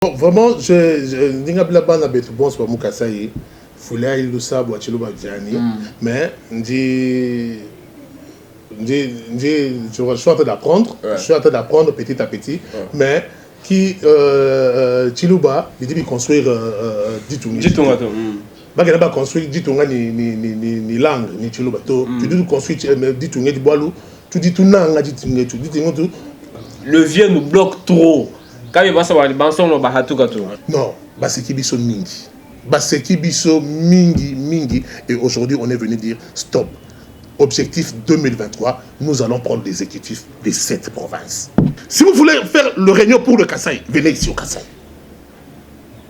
Bon, vraiment, je pas bana betu bon c'est pas Kasai. Foulea il le sabo achilo baviani, mais je suis en train d'apprendre, petit à petit, mais qui Chiluba, il dit construire Ditunga. Bah qu'il n'a pas construit Ditunga ni langue ni Chiluba. Tu dis construire Ditunga du bois tu dis tout nanga Ditunga tout. Le vieux nous bloque trop. Quand il va savoir les bansons, on va tout gâteau. Non, Baseki Biso Mingi. Baseki Biso Mingi. Et aujourd'hui, on est venu dire stop. Objectif 2023, nous allons prendre des exécutifs des 7 provinces. Si vous voulez faire le réunion pour le Kasaï, venez ici au Kasaï.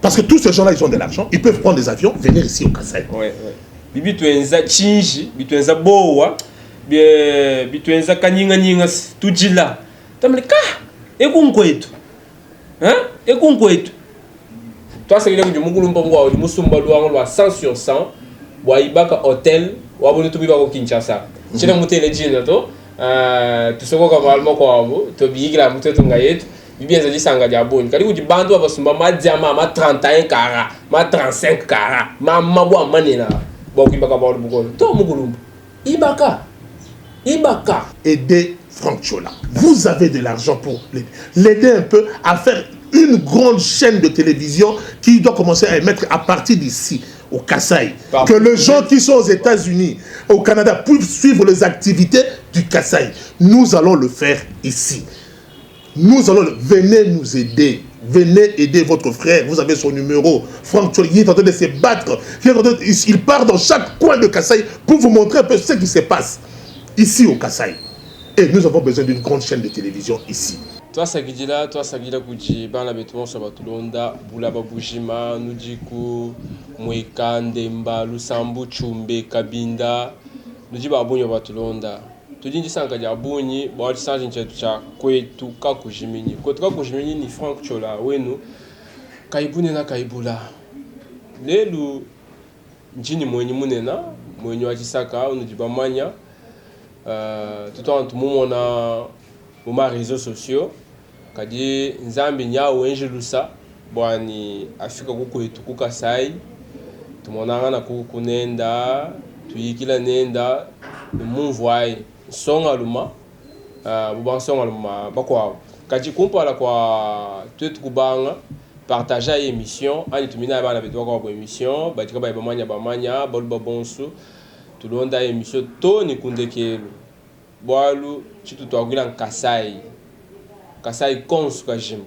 Parce que tous ces gens-là, ils ont de l'argent, ils peuvent prendre des avions, venir ici au Kasaï. Ouais. Bibi tu es un chinji, bibi tu es un boa, bibi tu es un kaninga tujila. Tamleka, et qu'on quoi hein? Et qu'on quoi toi c'est que du mugulumba ngwa du musumba luangwa 100 sur 100 wa ibaka hotel wa boni tubiba ko Kinshasa china mutele jina to tu soko ka balmo ko abo to bigira muteto ngayetu bibia za disanga ja boni kali uji bantu abasumba ma diama ma 31 kara ma 35 kara ma mabwa manena bo ibaka ba bugolo to mugulumba ibaka aider Franck Chola. Vous avez de l'argent pour l'aider un peu à faire une grande chaîne de télévision qui doit commencer à émettre à partir d'ici, au Kasaï. Que les gens qui sont aux États-Unis, au Canada, puissent suivre les activités du Kasaï. Nous allons le faire ici. Venez nous aider. Venez aider votre frère. Vous avez son numéro. Franck Chola, il est en train de se battre. Il part dans chaque coin de Kasaï pour vous montrer un peu ce qui se passe ici au Kasaï. Et nous avons besoin d'une grande chaîne de télévision ici. Toi Sagidila Kuji, Bana Beton, Sabatulonda, Boulaba Boujima, Nudiku, Mweka, Ndemba, Lusambu, Chumbe, Kabinda, Nudiba Abunyo Batulonda. Tu dis que tu as Bouni, bon, tu sais que tu as Kwetu Kakujimini. Kwetu Kakujimini ni Franck Chola, Wenu, Kaibune na Kaibula. Lelu, Njini Mweni Munena, Mweni Wajisaka, Nudiba Manya. Tout en tout moment on a réseaux sociaux kadi nzambi nya wenjelusa bwani afika kuko etuku Kasai tumonanga na kunenda tuyikila nenda mumvwai songa luma bubansonga luma bakwa kadi kumpala kwa twetu kubanga partager émission ani tumina bana betwa kwa émission batika ba bamanya bolba bonsu tulonda émission Tony Kundekelu boalu chitu twagwila Kasai konsu kajim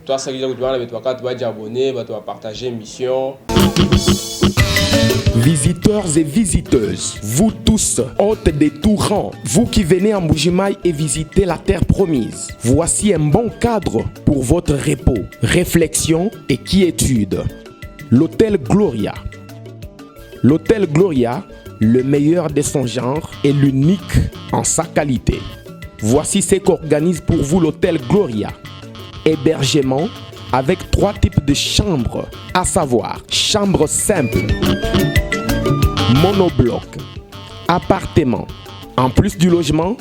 toi ça veut dire que tu vas avec toi quand tu vas t'abonner tu vas partager émission. Visiteurs et visiteuses, vous tous, hôtes des tout rangs, vous qui venez à Mbujimayi et visiter la terre promise, voici un bon cadre pour votre repos, réflexion et quiétude. L'hôtel Gloria. L'hôtel Gloria, le meilleur de son genre et l'unique en sa qualité. Voici ce qu'organise pour vous l'hôtel Gloria. Hébergement avec 3 types de chambres, à savoir chambre simple, monobloc, appartement. En plus du logement,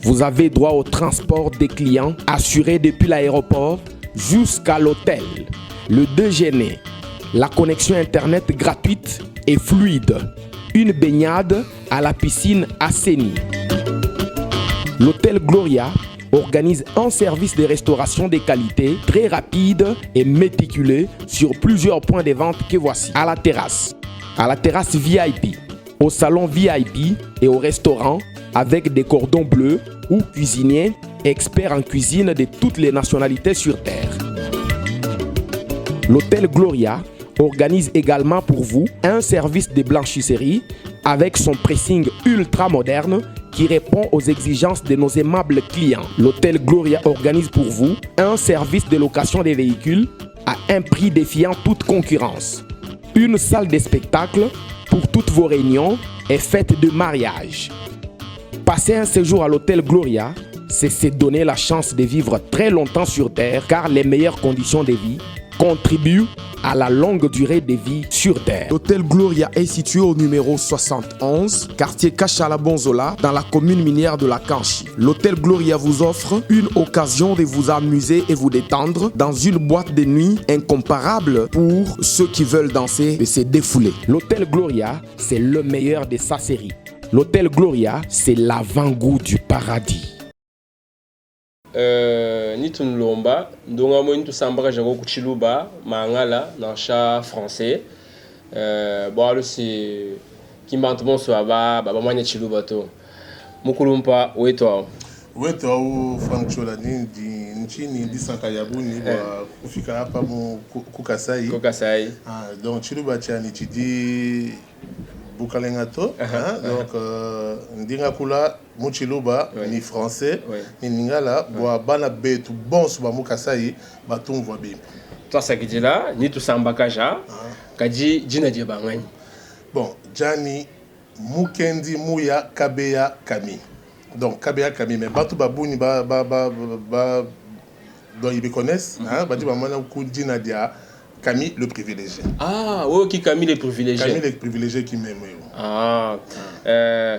vous avez droit au transport des clients assuré depuis l'aéroport jusqu'à l'hôtel. Le déjeuner, la connexion internet gratuite et fluide. Une baignade à la piscine assainie. L'hôtel Gloria organise un service de restauration de qualité très rapide et méticuleux sur plusieurs points de vente que voici. À la terrasse VIP, au salon VIP et au restaurant avec des cordons bleus ou cuisiniers experts en cuisine de toutes les nationalités sur terre. L'hôtel Gloria organise également pour vous un service de blanchisserie avec son pressing ultra moderne qui répond aux exigences de nos aimables clients. L'hôtel Gloria organise pour vous un service de location des véhicules à un prix défiant toute concurrence. Une salle de spectacle pour toutes vos réunions et fêtes de mariage. Passer un séjour à l'hôtel Gloria, c'est se donner la chance de vivre très longtemps sur terre car les meilleures conditions de vie contribue à la longue durée de vie sur Terre. L'hôtel Gloria est situé au numéro 71, quartier Kachala-Bonzola, dans la commune minière de la Kanchi. L'hôtel Gloria vous offre une occasion de vous amuser et vous détendre dans une boîte de nuit incomparable pour ceux qui veulent danser et se défouler. L'hôtel Gloria, c'est le meilleur de sa série. L'hôtel Gloria, c'est l'avant-goût du paradis. Ni tunlomba ndonga mo ntu sambaka jago kuchiluba mangala na cha français bon alors c'est kimbantu so aba baba mwanya chiluba to mukulumpa weto weto Frank Chola ndi nchini ndisaka yabuni kwa kufika hapa mu kukasai donc chiluba chani chidi Bukalengato, donc ndinga kula muchiluba ni français ni ningala boa bana betu bon suba mukasai batum voix bim. Toi ça qui là ni tout sambaka ja kaji jina je bangani. Bon, Jani Mukendi Muya Kabeya Kami. Donc Kabeya Kami mais batu babuni donc ils me connaissent badi ba mana ku jina dia Camille le privilégié. Ah, oui, qui Camille le privilégié. Camille le privilégié qui m'aime. Ah,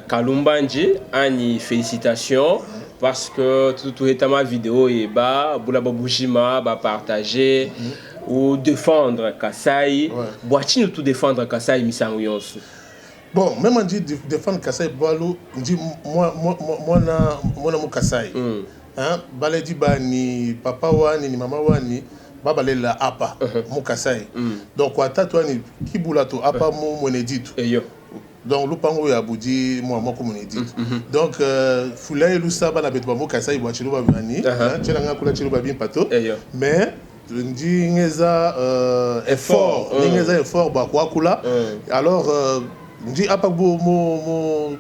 Kalumbanji, Annie, félicitations. Parce que tout est ma vidéo et Boula Babouchima, partager ou défendre Kasai. Boiti nous tout défendre Kasai, Misanguyonsu. Bon, même on dit défendre Kasai, Boalou, on dit moi, mon Kasai. Balé dit ni papa wani, ni maman wani. Babale la apa mukasai donc wata toi ni kibulato apa mo monedito donc lupango ya budi moi ko monedito donc fulay lu saba na betwa mukasai bo chilo ba bani tshela nga kula chilo ba bin pato mais ndi ngeza effort effort ba kwa kula alors ndi apa bo mo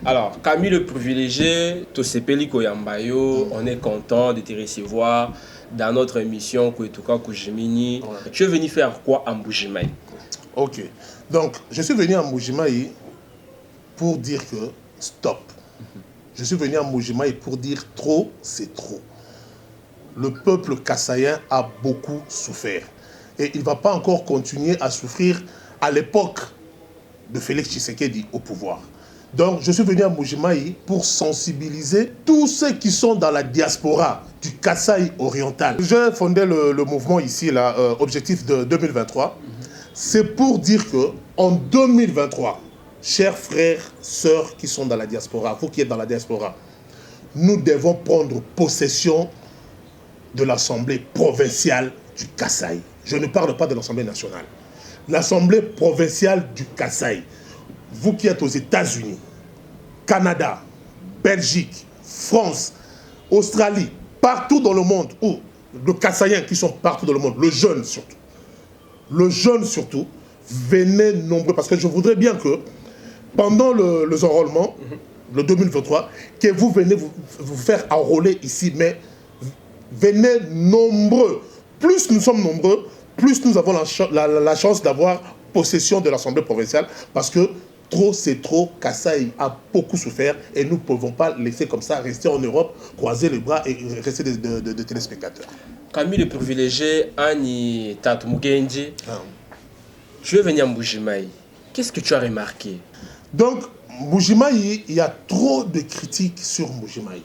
alors, Camille le privilégié, Tosepeli Koyambayo, on est content de te recevoir dans notre émission Kouetouka Koujimini. Tu es venu faire quoi à Mbujimaï? Ok, donc je suis venu à Mbujimaï pour dire que stop. Je suis venu à Mbujimaï pour dire trop, c'est trop. Le peuple kassaïen a beaucoup souffert. Et il ne va pas encore continuer à souffrir à l'époque de Félix Tshisekedi au pouvoir. Donc, je suis venu à Mbujimaï pour sensibiliser tous ceux qui sont dans la diaspora du Kasaï oriental. J'ai fondé le mouvement ici, là, objectif de 2023. C'est pour dire qu'en 2023, chers frères, sœurs qui sont dans la diaspora, vous qui êtes dans la diaspora, nous devons prendre possession de l'Assemblée provinciale du Kasaï. Je ne parle pas de l'Assemblée nationale. L'Assemblée provinciale du Kasaï. Vous qui êtes aux États-Unis, Canada, Belgique, France, Australie, partout dans le monde, ou les Kassaïens qui sont partout dans le monde, le jeune surtout, venez nombreux, parce que je voudrais bien que pendant le enrôlement, le 2023, que vous venez vous faire enrôler ici, mais venez nombreux. Plus nous sommes nombreux, plus nous avons la chance d'avoir possession de l'Assemblée provinciale, parce que trop c'est trop, Kasaï a beaucoup souffert et nous ne pouvons pas laisser comme ça, rester en Europe, croiser les bras et rester de téléspectateurs. Camille le privilégié, Annie Tatumugenji, tu es venu à Mbujimaï. Qu'est-ce que tu as remarqué? Donc, Mbujimaï, il y a trop de critiques sur Mbujimaï.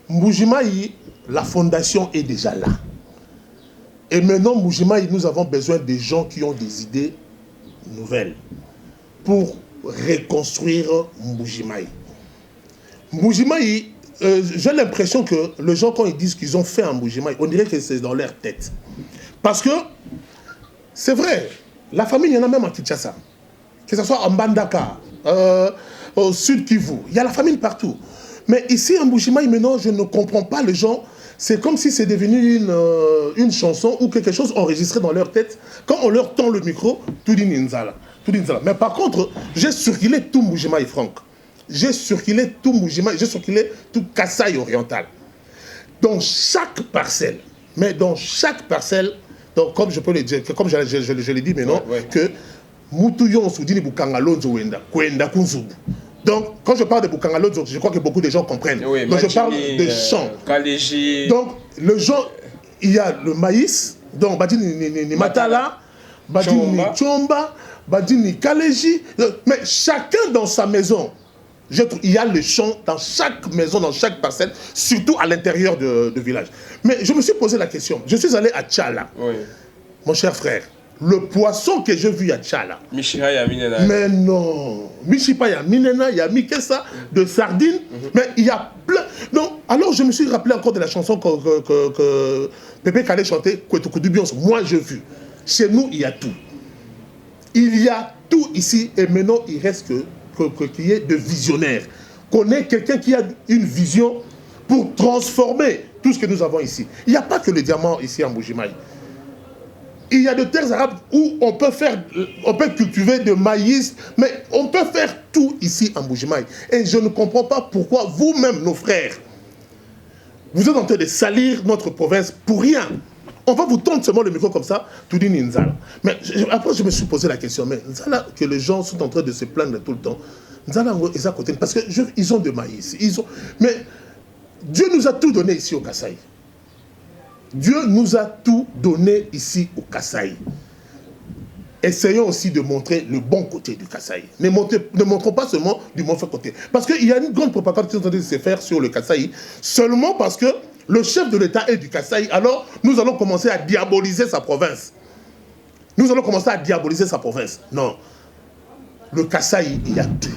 Mbujimaï, la fondation est déjà là. Et maintenant, Mbujimaï, nous avons besoin de gens qui ont des idées nouvelles pour reconstruire Mbujimaï. Mbujimaï, j'ai l'impression que les gens, quand ils disent qu'ils ont fait un Mbujimaï, on dirait que c'est dans leur tête. Parce que, c'est vrai, la famille, il y en a même à Kinshasa. Que ce soit en Bandaka, au Sud Kivu, il y a la famille partout. Mais ici, en Mbujimaï, maintenant, je ne comprends pas les gens. C'est comme si c'est devenu une chanson ou quelque chose enregistré dans leur tête. Quand on leur tend le micro, tout dit Ninzala. Mais par contre, j'ai circulé tout Mbujimaï, Franck. J'ai circulé tout Mbujimaï, j'ai circulé tout Kasaï oriental. Dans chaque parcelle, donc comme je peux le dire, comme je l'ai dit maintenant, que Moutouyon Soudini Bukangalonzo Wenda, Kwenda Kunzubu. Donc, quand je parle de Bukangalo, je crois que beaucoup de gens comprennent. Oui, donc, je parle de champs. Kaléji. Donc, le champ, il y a le maïs, donc, Badini Matala, Badini Chomba, Badini Kaléji. Mais chacun dans sa maison, il y a le champ dans chaque maison, dans chaque parcelle, surtout à l'intérieur du village. Mais je me suis posé la question. Je suis allé à Tchala, mon cher frère. Le poisson que j'ai vu à Tchala. Mais non. Michipa Yaminena, il y a Mikessa, de sardines. Mais il y a plein. Donc, alors je me suis rappelé encore de la chanson que Pépé Kalé chantait, Moi j'ai vu. Chez nous, il y a tout. Il y a tout ici. Et maintenant, il reste qu'il y ait de visionnaires. Qu'on ait quelqu'un qui a une vision pour transformer tout ce que nous avons ici. Il n'y a pas que le diamant ici en Mbuji-Mayi. Il y a de terres arabes où on peut cultiver de maïs, mais on peut faire tout ici en Mbuji-Mayi. Et je ne comprends pas pourquoi vous-même, nos frères, vous êtes en train de salir notre province pour rien. On va vous tendre seulement le micro comme ça, tout dit Nzala. Mais après, je me suis posé la question, mais Nzala, que les gens sont en train de se plaindre tout le temps, Nzala, ils à côté, parce qu'ils ont de maïs. Mais Dieu nous a tout donné ici au Kasaï. Dieu nous a tout donné ici au Kasaï. Essayons aussi de montrer le bon côté du Kasaï. Ne montrons pas seulement du mauvais côté. Parce qu'il y a une grande propagande qui est en train de se faire sur le Kasaï, seulement parce que le chef de l'État est du Kasaï, alors nous allons commencer à diaboliser sa province. Nous allons commencer à diaboliser sa province. Non. Le Kasaï, il y a tout.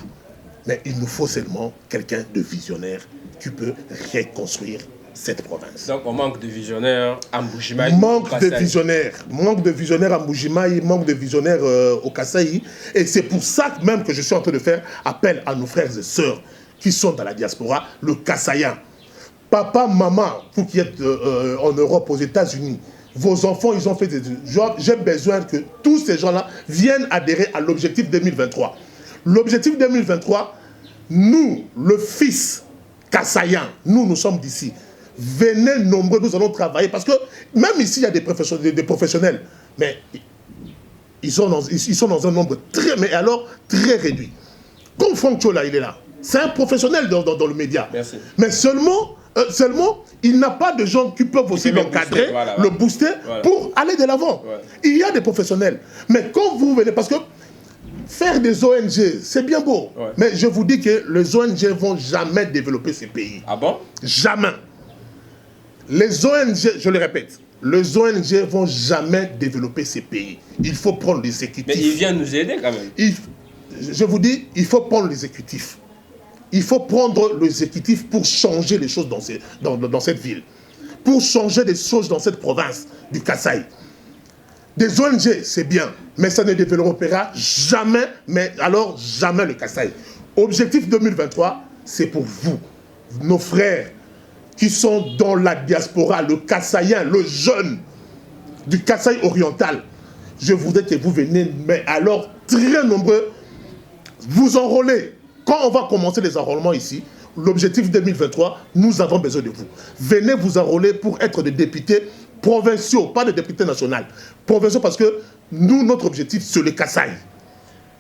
Mais il nous faut seulement quelqu'un de visionnaire qui peut reconstruire cette province. Donc on manque de visionnaires à Mbuji-Mayi. Manque de visionnaires à Mbuji-Mayi, manque de visionnaires au Kasaï. Et c'est pour ça même que je suis en train de faire appel à nos frères et sœurs qui sont dans la diaspora, le Kasaïen. Papa, maman, vous qui êtes en Europe, aux États-Unis, vos enfants, ils ont fait des études. J'ai besoin que tous ces gens-là viennent adhérer à l'objectif 2023. L'objectif 2023, nous, le fils Kasaïen, nous sommes d'ici. Venez nombreux, nous allons travailler. Parce que même ici, il y a des professionnels. Mais ils sont dans un nombre très réduit. Comme Franck Chola, il est là. C'est un professionnel dans le média. Merci. Mais seulement, il n'a pas de gens qui peuvent aussi l'encadrer, le booster, pour aller de l'avant. Il y a des professionnels. Mais quand vous venez, parce que faire des ONG, c'est bien beau. Mais je vous dis que les ONG ne vont jamais développer ces pays. Ah bon? Jamais. Les ONG, je le répète, les ONG ne vont jamais développer ces pays. Il faut prendre les exécutifs. Mais il vient nous aider quand même. Je vous dis, il faut prendre les exécutifs. Il faut prendre l'exécutif pour changer les choses dans cette ville. Pour changer les choses dans cette province du Kasaï. Des ONG, c'est bien, mais ça ne développera jamais, mais alors jamais le Kasaï. Objectif 2023, c'est pour vous, nos frères, qui sont dans la diaspora, le Kasaïen, le jeune du Kasaï oriental. Je voudrais que vous veniez, mais alors très nombreux, vous enrôler. Quand on va commencer les enrôlements ici, l'objectif 2023, nous avons besoin de vous. Venez vous enrôler pour être des députés provinciaux, pas des députés nationaux. Provinciaux parce que nous, notre objectif, c'est le Kasaï.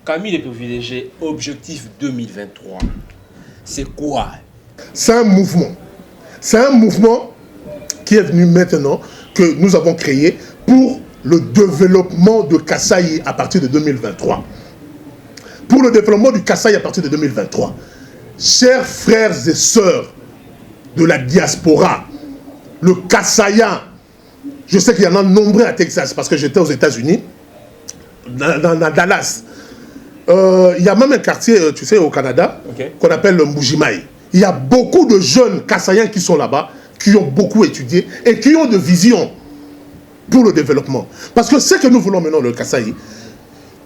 Camille les privilégiés, objectif 2023, c'est quoi? C'est un mouvement. C'est un mouvement qui est venu maintenant, que nous avons créé pour le développement de Kasaï à partir de 2023. Pour le développement du Kasaï à partir de 2023. Chers frères et sœurs de la diaspora, le Kasaïen, je sais qu'il y en a nombreux à Texas parce que j'étais aux États-Unis, dans Dallas. Il y a même un quartier, tu sais, au Canada, qu'on appelle le Mbuji-Mayi. Il y a beaucoup de jeunes Kasaïens qui sont là-bas, qui ont beaucoup étudié et qui ont de vision pour le développement. Parce que ce que nous voulons maintenant, le Kasaï,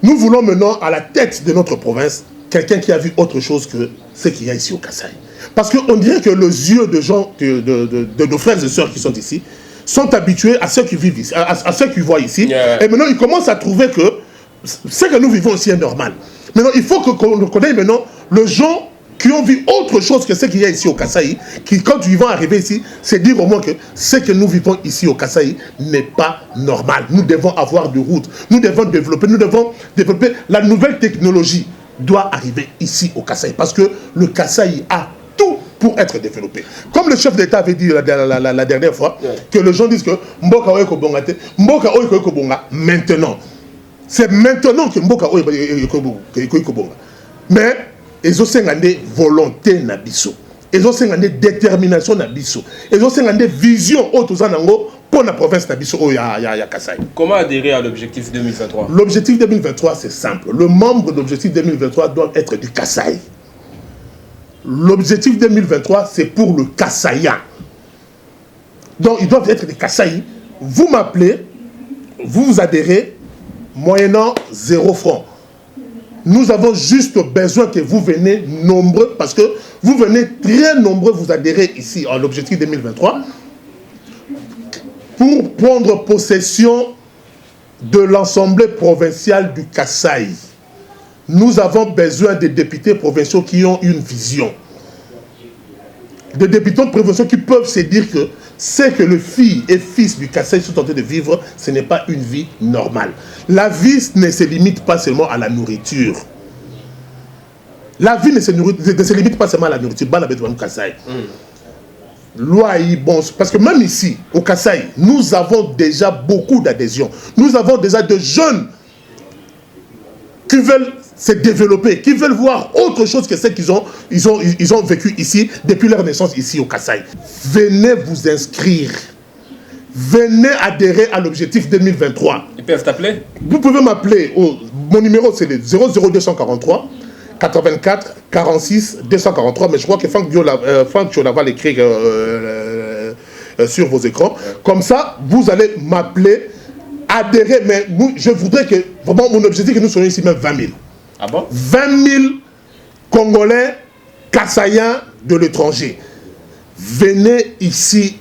nous voulons maintenant à la tête de notre province quelqu'un qui a vu autre chose que ce qu'il y a ici au Kasaï. Parce qu'on dirait que les yeux de gens, de nos frères et sœurs qui sont ici, sont habitués à ceux qui vivent ici, à ceux qui voient ici. Et maintenant, ils commencent à trouver que ce que nous vivons ici est normal. Maintenant, il faut qu'on connaisse maintenant les gens qui ont vu autre chose que ce qu'il y a ici au Kasaï, qui, quand ils vont arriver ici, c'est dire au moins que ce que nous vivons ici au Kasaï n'est pas normal. Nous devons avoir des routes, nous devons développer la nouvelle technologie. doit arriver ici au Kasaï. Parce que le Kasaï a tout pour être développé. Comme le chef d'État avait dit la dernière fois, que les gens disent que Mboka Oeko Bonga, Mboka Oeko Bonga, maintenant. C'est maintenant que Mboka Oeko Bonga. Mais ils ont une volonté nabiso. Ils ont une détermination nabiso. Ils ont une vision autour pour la province nabiso au ya Kasaï. Comment adhérer à l'objectif 2023? L'objectif 2023, c'est simple. Le membre de l'objectif 2023 doit être du Kasaï. L'objectif 2023, c'est pour le Kasaïen. Donc, ils doivent être des Kasaïs. Vous m'appelez, vous adhérez, moyennant 0 francs. Nous avons juste besoin que vous venez nombreux, parce que vous venez très nombreux, vous adhérez ici à l'objectif 2023, pour prendre possession de l'Assemblée provinciale du Kasaï. Nous avons besoin de députés provinciaux qui ont une vision. Des députés provinciaux qui peuvent se dire que ce que les filles et fils du Kasaï sont en train de vivre, ce n'est pas une vie normale. La vie ne se limite pas seulement à la nourriture. La vie ne se limite pas seulement à la nourriture. Bon, parce que même ici, au Kasaï, nous avons déjà beaucoup d'adhésions. Nous avons déjà de jeunes qui veulent se développer, qui veulent voir autre chose que ce qu'ils ont vécu ici depuis leur naissance ici au Kasaï. Venez vous inscrire. Venez adhérer à l'objectif 2023. Ils peuvent t'appeler? Vous pouvez m'appeler. Mon numéro c'est le 00243 84 46 243. Mais je crois que Franck Diola va l'écrire sur vos écrans. Comme ça, vous allez m'appeler, adhérer. Mais je voudrais que, vraiment, mon objectif que nous soyons ici même 20 000. Ah bon? 20 000 Congolais, Kasaïens de l'étranger. Venez ici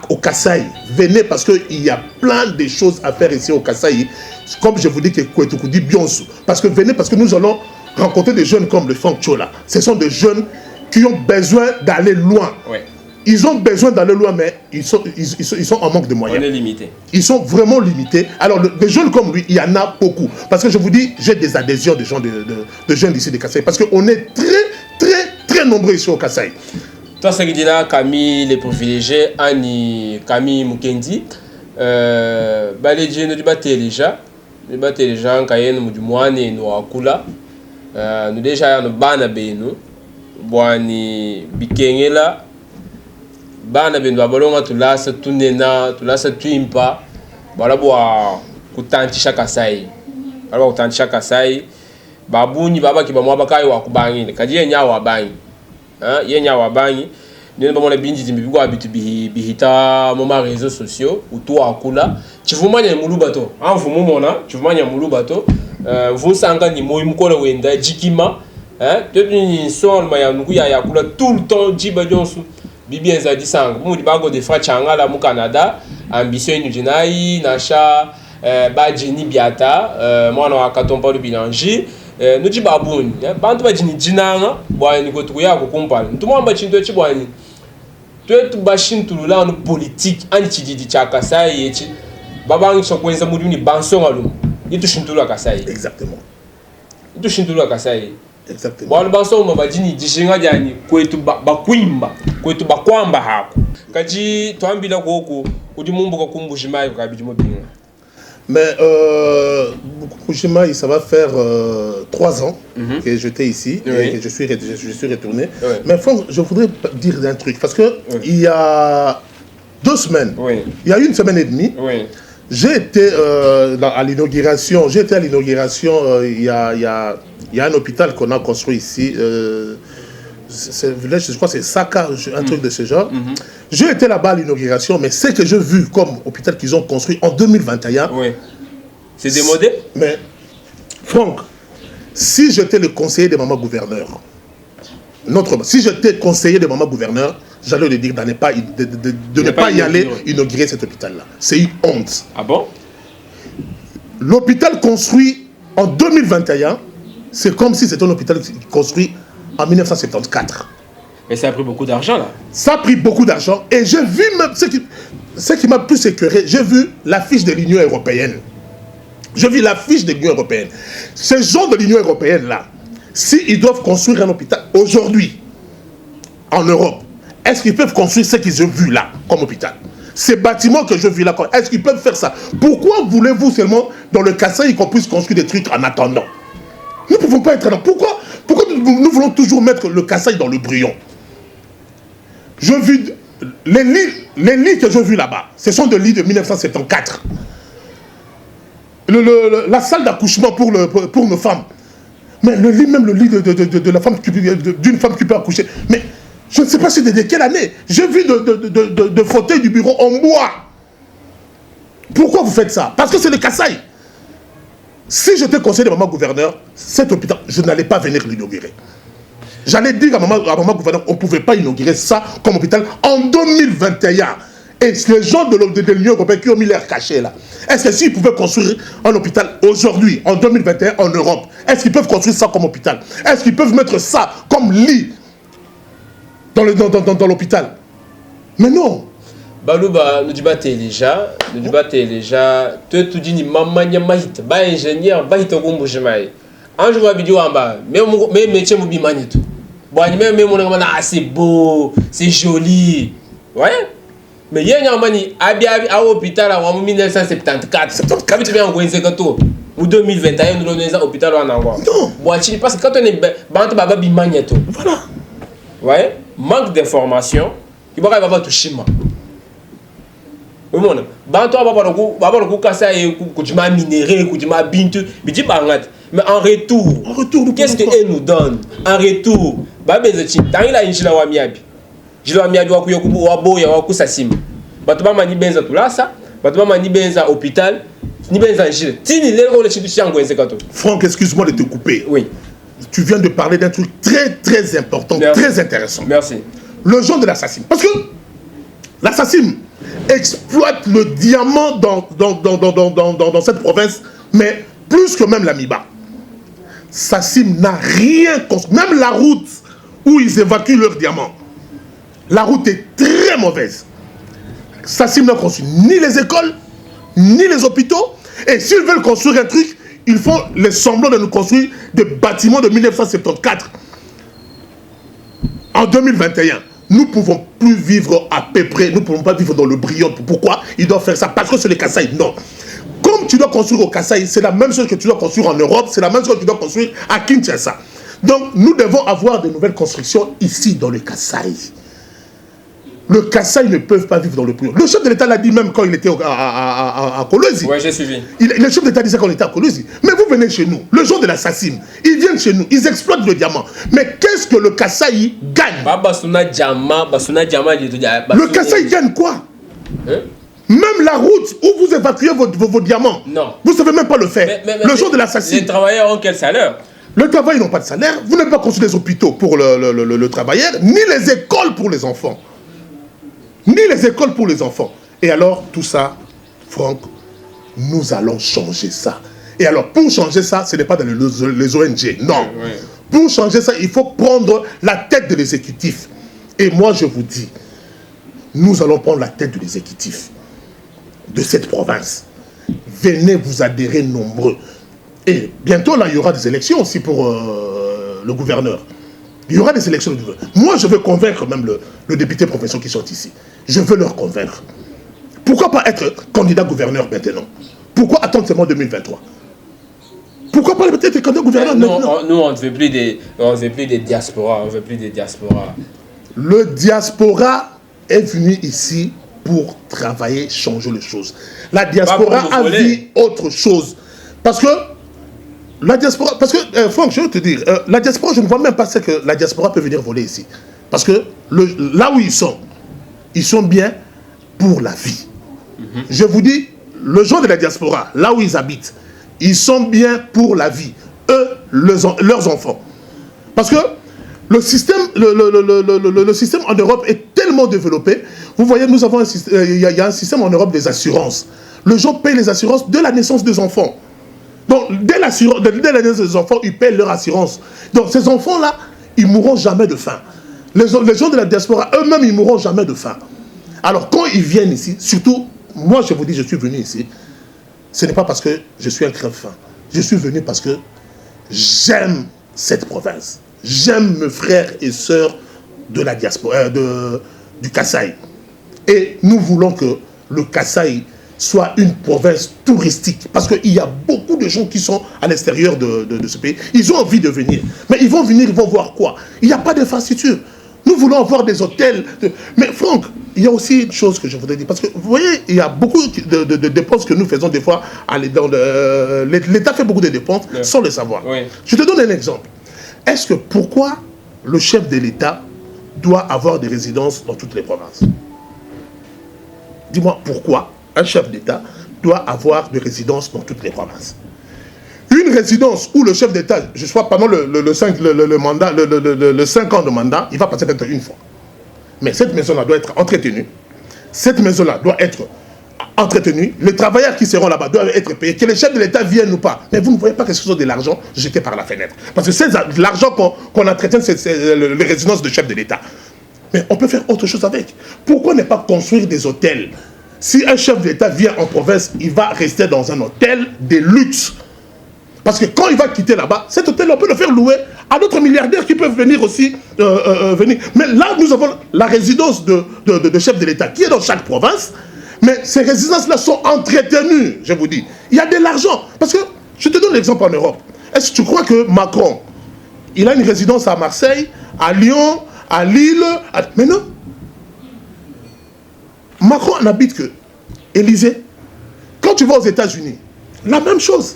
au Kasaï. Venez parce qu'il y a plein de choses à faire ici au Kasaï. Comme je vous dis que Kouetoukoudi Bionsu. Parce que venez parce que nous allons rencontrer des jeunes comme le Franck Chola. Ce sont des jeunes qui ont besoin d'aller loin. Ouais. Ils ont besoin d'aller loin, mais ils sont en manque de moyens. On est limité. Ils sont vraiment limités. Alors, des jeunes comme lui, il y en a beaucoup. Parce que je vous dis, j'ai des adhésions de gens de jeunes ici de Kasaï. Parce qu'on est très nombreux ici au Kasaï. Toi, c'est que Camille, les privilégiés, Annie, Camille Mukendi, les jeunes du Batelija, Kayen, Moudumouane, Noakula, nous déjà, nous Banabeno, Boani, Bikengela, bana bendo balonga tulasa tunena tulasa tuimpa balabwa kutantisha Kasai balabwa kutantisha Kasai babuni baba ki bamwa bakai wa kubangi kaji yenya wa bangi yenya wa bangi nene bamona binji zimbibwa bitu bihita moma réseaux sociaux utu akula chivumanya mulubato anvumu mona chivumanya mulubato vusanga ni moyi mukolo wenda jikima tuni son maya nuku ya yakula tout le temps jiba jonsu Bibi Nzadi Sang, Moudi Bago de Frachanga la mu Canada, ambition inujinai, Nacha, Badjini Biata, moi on a Katompa de Bilangi, nous dit Baboun, Bantu Badjini Jinanga, Boani Gotuya, Kumpal, tout le monde Bachin de Boani. Tu es tout Bachin tout là en politique, Anti di Chakasai, et Babang Chokwenza Mouduni Banson Alum, il touche tout la Kasai. Exactement. Il touche tout la Kasai. Exactement. Bon, le banso mabadini dijinga jani kwetu bakwimba kwetu bakwamba hako kaji twambila koko udi mumbuka kumbujimai kabidi mobinga. Mais Kumbujimai, ça va faire 3 ans que j'étais ici et que je suis retourné. Oui. Mais Franck, je voudrais dire un truc parce que il y a 2 semaines, il y a 1 semaine et demie. J'ai été à l'inauguration. Il y a un hôpital qu'on a construit ici. Je crois que c'est Saka, un truc de ce genre. J'ai été là-bas à l'inauguration, mais ce que j'ai vu comme hôpital qu'ils ont construit en 2021. C'est démodé. Mais Franck, si j'étais le conseiller de maman gouverneur, si j'étais conseiller de maman gouverneur, j'allais lui dire de ne pas y aller inaugurer cet hôpital-là. C'est une honte. Ah bon? L'hôpital construit en 2021, c'est comme si c'était un hôpital construit en 1974. Mais ça a pris beaucoup d'argent là. Ça a pris beaucoup d'argent et j'ai vu même ce qui m'a plus écœuré, j'ai vu l'affiche de l'Union européenne. J'ai vu l'affiche de l'Union européenne. Ces gens de l'Union européenne là, s'ils doivent construire un hôpital aujourd'hui, en Europe, est-ce qu'ils peuvent construire ce qu'ils ont vu là, comme hôpital? Ces bâtiments que je vis là, est-ce qu'ils peuvent faire ça? Pourquoi voulez-vous seulement, dans le Kasaï, qu'on puisse construire des trucs en attendant? Nous ne pouvons pas être là. Pourquoi nous voulons toujours mettre le Kasaï dans le brouillon? Je vis... Les lits que j'ai vus là-bas, ce sont des lits de 1974. La salle d'accouchement pour nos femmes. Mais le lit de la femme d'une femme qui peut accoucher. Mais je ne sais pas c'est de quelle année. J'ai vu de fauteuils du bureau en bois. Pourquoi vous faites ça? Parce que c'est le Kasaï. Si j'étais conseiller de maman gouverneur, cet hôpital, je n'allais pas venir l'inaugurer. J'allais dire à maman gouverneur, on ne pouvait pas inaugurer ça comme hôpital en 2021. Et les gens de l'Union européenne qui ont mis l'air caché là, est-ce que s'ils pouvaient construire un hôpital aujourd'hui, en 2021, en Europe, est-ce qu'ils peuvent construire ça comme hôpital? Est-ce qu'ils peuvent mettre ça comme lit dans l'hôpital? Mais non. Balouba, nous débattons déjà, tu dis ni maman ni mahit, ba ingénieur, ba hito gumbu jemai. Un jour vidéo en bas, mais métier mobile manito. Bon, même mon c'est beau, c'est joli, ouais. Mais il y a un mani à l'hôpital en 1974. Quand tu viens en Gwenzegato, ou 2021, nous donnons un hôpital en Angola. Non. Bon, parce que quand on est bantu baba bimagneto. Voilà. Ouais, manque d'information, il va pas toucher moi. Oui, mon. Bantu baba le kasa et kujima minéré, kujima bintu, bidi bangat. Mais en retour, qu'est-ce qu'elle nous donne? En retour, baba zeti, tant il a une chila wa miabi. Jilo miabi wa kuyokubu wa boya wa kusasima. Batuba mani benza tulasa, batuba mani benza hôpital, ni benza jile. Tini lelo le chitu chango ezekato. Franck, excuse-moi de te couper. Oui. Tu viens de parler d'un truc très très important, très intéressant. Merci. Le genre de l'assassin. Parce que l'assassin exploite le diamant dans cette province, mais plus que même l'Amiba. Sassim n'a rien construit. Même la route où ils évacuent leurs diamants, la route est très mauvaise. Sassim n'a construit ni les écoles, ni les hôpitaux. Et s'ils veulent construire un truc, ils font les semblants de nous construire des bâtiments de 1974. En 2021, nous ne pouvons plus vivre à peu près, nous ne pouvons pas vivre dans le brillant. Pourquoi ils doivent faire ça? Parce que c'est le Kasaï. Non. Comme tu dois construire au Kasaï, c'est la même chose que tu dois construire en Europe, c'est la même chose que tu dois construire à Kinshasa. Donc, nous devons avoir de nouvelles constructions ici dans le Kasaï. Le Kasaï ne peuvent pas vivre dans le brouillon. Le chef de l'État l'a dit même quand il était à Kolwezi. Oui, j'ai suivi. Le chef de l'État disait quand il était à Kolwezi. Mais vous venez chez nous, le jour de l'assassin, ils viennent chez nous, ils exploitent le diamant. Mais qu'est-ce que le Kasaï gagne? Le Kasaï gagne quoi? Même la route où vous évacuez vos diamants, non. Vous ne savez même pas le faire. Le jour de l'assassin. Les travailleurs ont quel salaire? Les travailleurs n'ont pas de salaire. Vous n'avez pas construit des hôpitaux pour le travailleur, ni les écoles pour les enfants. Ni les écoles pour les enfants. Et alors, tout ça, Franck, nous allons changer ça. Et alors, pour changer ça, ce n'est pas dans les ONG, non. Oui. Pour changer ça, il faut prendre la tête de l'exécutif. Et moi, je vous dis, nous allons prendre la tête de l'exécutif de cette province. Venez vous adhérer nombreux. Et bientôt, là, il y aura des élections aussi pour le gouverneur. Il y aura des élections. Moi, je veux convaincre même le député professeur qui sont ici. Je veux leur convaincre. Pourquoi pas être candidat gouverneur maintenant? Pourquoi attendre seulement 2023? Pourquoi pas être candidat gouverneur maintenant? Nous, on ne veut plus des diasporas. On veut plus des diasporas. Le diaspora est venu ici pour travailler, changer les choses. La diaspora a vu autre chose. Parce que la diaspora, Franck, je veux te dire, la diaspora, je ne vois même pas ce que la diaspora peut venir voler ici. Parce que là où ils sont bien pour la vie. Je vous dis, le genre de la diaspora, là où ils habitent, ils sont bien pour la vie. Eux, leurs enfants. Parce que le système en Europe est tellement développé. Vous voyez, nous avons il y a un système en Europe des assurances. Les gens payent les assurances dès la naissance des enfants. Donc, dès la naissance des enfants, ils payent leur assurance. Donc, ces enfants-là, ils ne mourront jamais de faim. Les gens de la diaspora, eux-mêmes, ils ne mourront jamais de faim. Alors, quand ils viennent ici, surtout, moi, je vous dis, je suis venu ici, ce n'est pas parce que je suis un crève-faim. Je suis venu parce que j'aime cette province. J'aime mes frères et sœurs de la diaspora, du Kasaï. Et nous voulons que le Kasaï soit une province touristique. Parce qu'il y a beaucoup de gens qui sont à l'extérieur de ce pays. Ils ont envie de venir. Mais ils vont venir, ils vont voir quoi? Il n'y a pas d'infrastructure. Nous voulons avoir des hôtels. Mais Franck, il y a aussi une chose que je voudrais dire. Parce que vous voyez, il y a beaucoup de dépenses que nous faisons des fois. L'État fait beaucoup de dépenses sans le savoir. Oui. Je te donne un exemple. Est-ce que pourquoi le chef de l'État doit avoir des résidences dans toutes les provinces? Dis-moi pourquoi un chef d'État doit avoir des résidences dans toutes les provinces. Une résidence où le chef d'État, je sois pendant le 5 ans de mandat, il va passer peut-être une fois. Mais cette maison-là doit être entretenue. Cette maison-là doit être entretenue. Les travailleurs qui seront là-bas doivent être payés. Que les chefs de l'État viennent ou pas. Mais vous ne voyez pas que ce sont de l'argent jeté par la fenêtre. Parce que c'est l'argent qu'on entretient, c'est les résidences de chefs de l'État. Mais on peut faire autre chose avec. Pourquoi ne pas construire des hôtels? Si un chef d'État vient en province, il va rester dans un hôtel de luxe. Parce que quand il va quitter là-bas, cet hôtel, on peut le faire louer à d'autres milliardaires qui peuvent venir aussi. Mais là, nous avons la résidence de chef de l'État qui est dans chaque province. Mais ces résidences-là sont entretenues, je vous dis. Il y a de l'argent. Parce que, je te donne l'exemple en Europe. Est-ce que tu crois que Macron, il a une résidence à Marseille, à Lyon, à Lille, mais non. Macron n'habite que Élysée. Quand tu vas aux États-Unis, la même chose.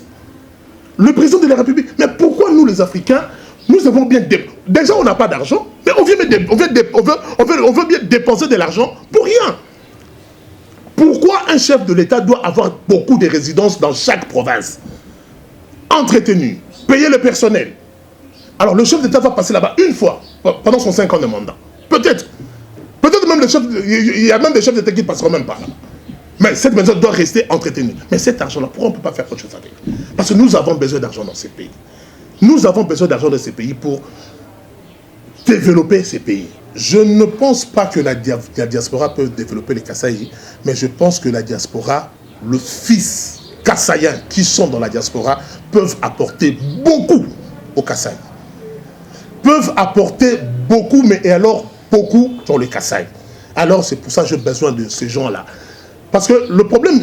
Le président de la République. Mais pourquoi nous, les Africains, nous avons bien... Déjà, on n'a pas d'argent, mais on veut bien dépenser de l'argent pour rien. Pourquoi un chef de l'État doit avoir beaucoup de résidences dans chaque province? Entretenu, payer le personnel. Alors, le chef d'État va passer là-bas une fois, pendant son 5 ans de mandat. Peut-être. Peut-être même il y a même des chefs d'État qui ne passeront même pas là. Mais cette maison doit rester entretenue. Mais cet argent-là, pourquoi on ne peut pas faire autre chose avec? Parce que nous avons besoin d'argent dans ces pays. Nous avons besoin d'argent dans ces pays pour développer ces pays. Je ne pense pas que la diaspora peut développer les Kasaïs, mais je pense que la diaspora, le fils Kasaïens qui sont dans la diaspora, peuvent apporter beaucoup aux Kasaïs. Peuvent apporter beaucoup, mais et alors beaucoup dans les Kasaïs. Alors c'est pour ça que j'ai besoin de ces gens-là. Parce que le problème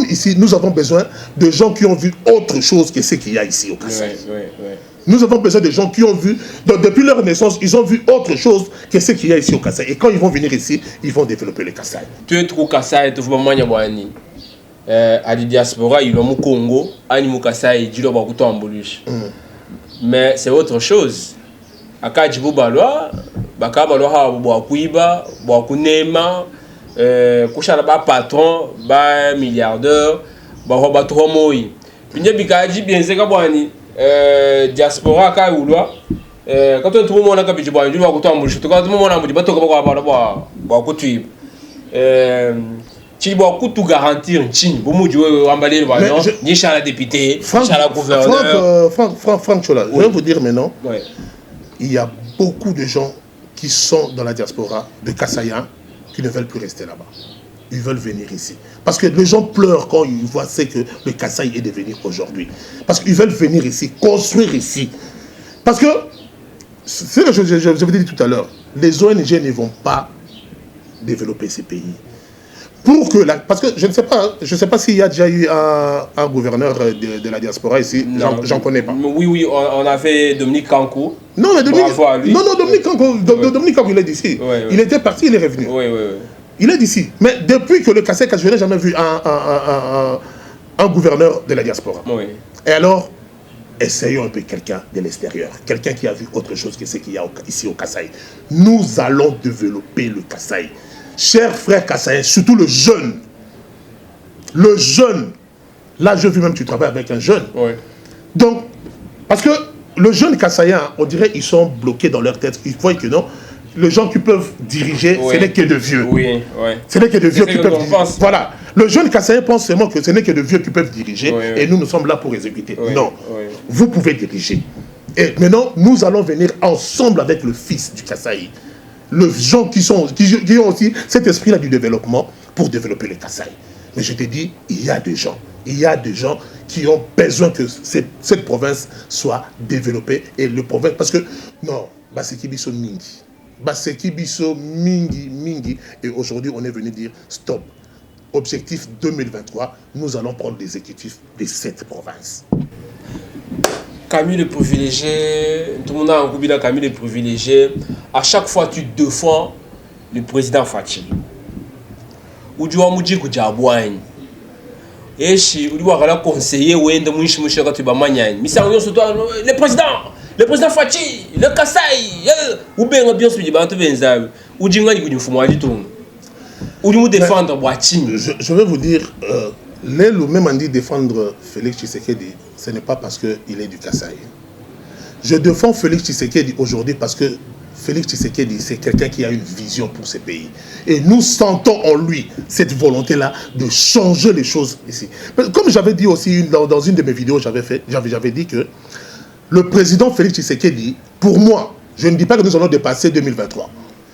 ici, nous avons besoin de gens qui ont vu autre chose que ce qu'il y a ici au Kasaï. Nous avons besoin de gens qui ont vu, donc depuis leur naissance, ils ont vu autre chose que ce qu'il y a ici au Kasaï. Et quand ils vont venir ici, ils vont développer le Kasaï. Tu es trop Kasaï, tu vois, Manyabani. À la diaspora, il y a au Congo, à la Kasaï, il y a mais c'est autre chose. À Kadjibou Baloa, Baka Baloa, Boakuiba, Boakunema, Kouchalaba patron, ba milliardaire, ba Tromoy. Puis il y a Bikaji, bien c'est Kabouani. Diaspora ka ulwa quand tout le monde a capté bon je vais tout embaucher tout le monde a dit bato ko ba ko tu tu dois tout garantir chine bo mu jouer emballer le ballon ni chala député chala gouverneur Franck Chola, je vais vous dire maintenant il y a beaucoup de gens qui sont dans la diaspora de Kasaïens qui ne veulent plus rester là-bas. Ils veulent venir ici. Parce que les gens pleurent quand ils voient ce que le Kasaï est devenu aujourd'hui. Parce qu'ils veulent venir ici, construire ici. Parce que, c'est ce que je vous ai dit tout à l'heure, les ONG ne vont pas développer ces pays. Parce que je ne sais pas s'il y a déjà eu un gouverneur de la diaspora ici, j'en connais pas. Oui, on a fait Dominique Kankou. Non, mais Dominique Kankou, il est d'ici. Oui. Il était parti, il est revenu. Oui. Il est d'ici. Mais depuis que le Kasaï, je n'ai jamais vu un gouverneur de la diaspora. Oui. Et alors, essayons un peu quelqu'un de l'extérieur. Quelqu'un qui a vu autre chose que ce qu'il y a ici au Kasaï. Nous allons développer le Kasaï. Chers frères Kasaïens, surtout le jeune. Le jeune. Là, je vu même que tu travailles avec un jeune. Oui. Donc, parce que le jeune Kasaïen, on dirait qu'ils sont bloqués dans leur tête. Ils voient que non. Les gens qui peuvent diriger, ce n'est que de vieux. Oui. Ce n'est que de vieux qui peuvent diriger. Voilà. Le jeune Kasaïen pense seulement que ce n'est que de vieux qui peuvent diriger et nous sommes là pour exécuter. Non. Vous pouvez diriger. Et maintenant, nous allons venir ensemble avec le fils du Kasaï. Les gens qui ont aussi cet esprit-là du développement pour développer le Kasaï. Mais je te dis, il y a des gens qui ont besoin que cette province soit développée. Et le province, parce que, non, Baseki Biso Mingi. Baseki Biso Mingi, Mingi. Et aujourd'hui, on est venu dire stop. Objectif 2023, nous allons prendre des exécutifs de cette province. Camille le privilégié, tout le monde a un goût de Camille le privilégié. À chaque fois, tu défends le président Fachi. Ou tu vas me dire que tu as besoin. Et si tu vas conseiller, ou tu vas me dire que tu as besoin. Mais ça, le président Fachi, le Kassai, ou bien bien sûr, tu vas te faire. Ou tu vas me dire que tu vas te faire. Ou tu vas défendre Boatine. Je vais vous dire, le même dit défendre Félix Tshisekedi, ce n'est pas parce qu'il est du Kassai. Je défends Félix Tshisekedi aujourd'hui parce que Félix Tshisekedi, c'est quelqu'un qui a une vision pour ce pays. Et nous sentons en lui cette volonté-là de changer les choses ici. Comme j'avais dit aussi dans une de mes vidéos, j'avais dit que le président Félix Tshisekedi, pour moi, je ne dis pas que nous allons dépasser 2023,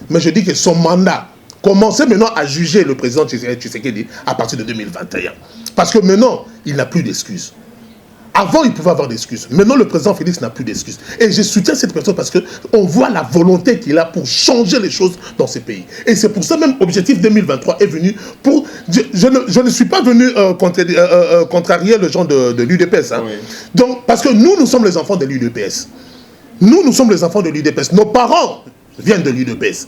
mais je dis que son mandat, commencez maintenant à juger le président Tshisekedi à partir de 2021. Parce que maintenant, il n'a plus d'excuses. Avant, il pouvait avoir des excuses. Maintenant, le président Félix n'a plus d'excuses. Et je soutiens cette personne parce qu'on voit la volonté qu'il a pour changer les choses dans ce pays. Et c'est pour ça même Objectif 2023 est venu pour... Je ne suis pas venu contrarier le gens de l'UDPS. Hein. Oui. Donc, parce que nous sommes les enfants de l'UDPS. Nous sommes les enfants de l'UDPS. Nos parents viennent de l'UDPS.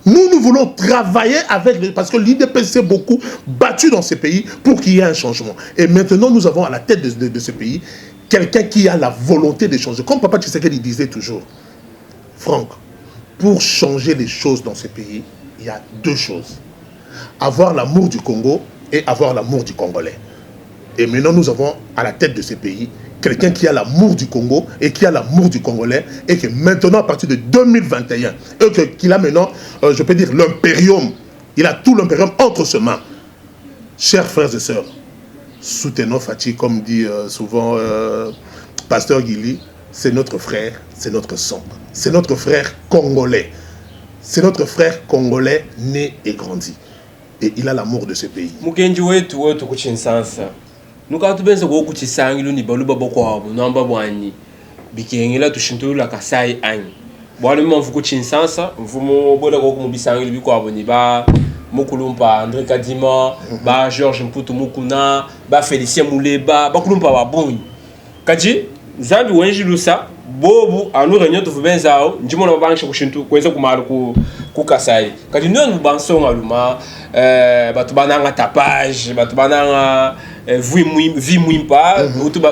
Nous voulons travailler avec... Parce que l'IDPS s'est beaucoup battu dans ce pays pour qu'il y ait un changement. Et maintenant, nous avons à la tête de ce pays quelqu'un qui a la volonté de changer. Comme Papa Tshisekedi disait toujours, Franck, pour changer les choses dans ce pays, il y a deux choses. Avoir l'amour du Congo et avoir l'amour du Congolais. Et maintenant, nous avons à la tête de ce pays quelqu'un qui a l'amour du Congo et qui a l'amour du Congolais et que maintenant, à partir de 2021, qu'il a maintenant, je peux dire, l'impérium, il a tout l'impérium entre ses mains. Chers frères et sœurs, soutenons Fachi, comme dit souvent Pasteur Guili, c'est notre frère, c'est notre sang. C'est notre frère congolais. C'est notre frère congolais né et grandi. Et il a l'amour de ce pays. Nous quand tu penses que tu sang ni balu babo kwa namba bwani bikengela tushinto la kasai ani bwale mo mfuko chinsansa mfumo bola ko mu bisangi bi kwa boni ba mukulumpa André Kadima ba Georges Mputu Mukuna ba Félicien Mouleba ba kulumpa ba boni kati zambi wenji lusa bobu anu renyo to fubenzao njimo na babangisha kushinto kweza kumalo ku kasai kati nonu bansonga luma batu bananga tapage batu bananga vie muimpa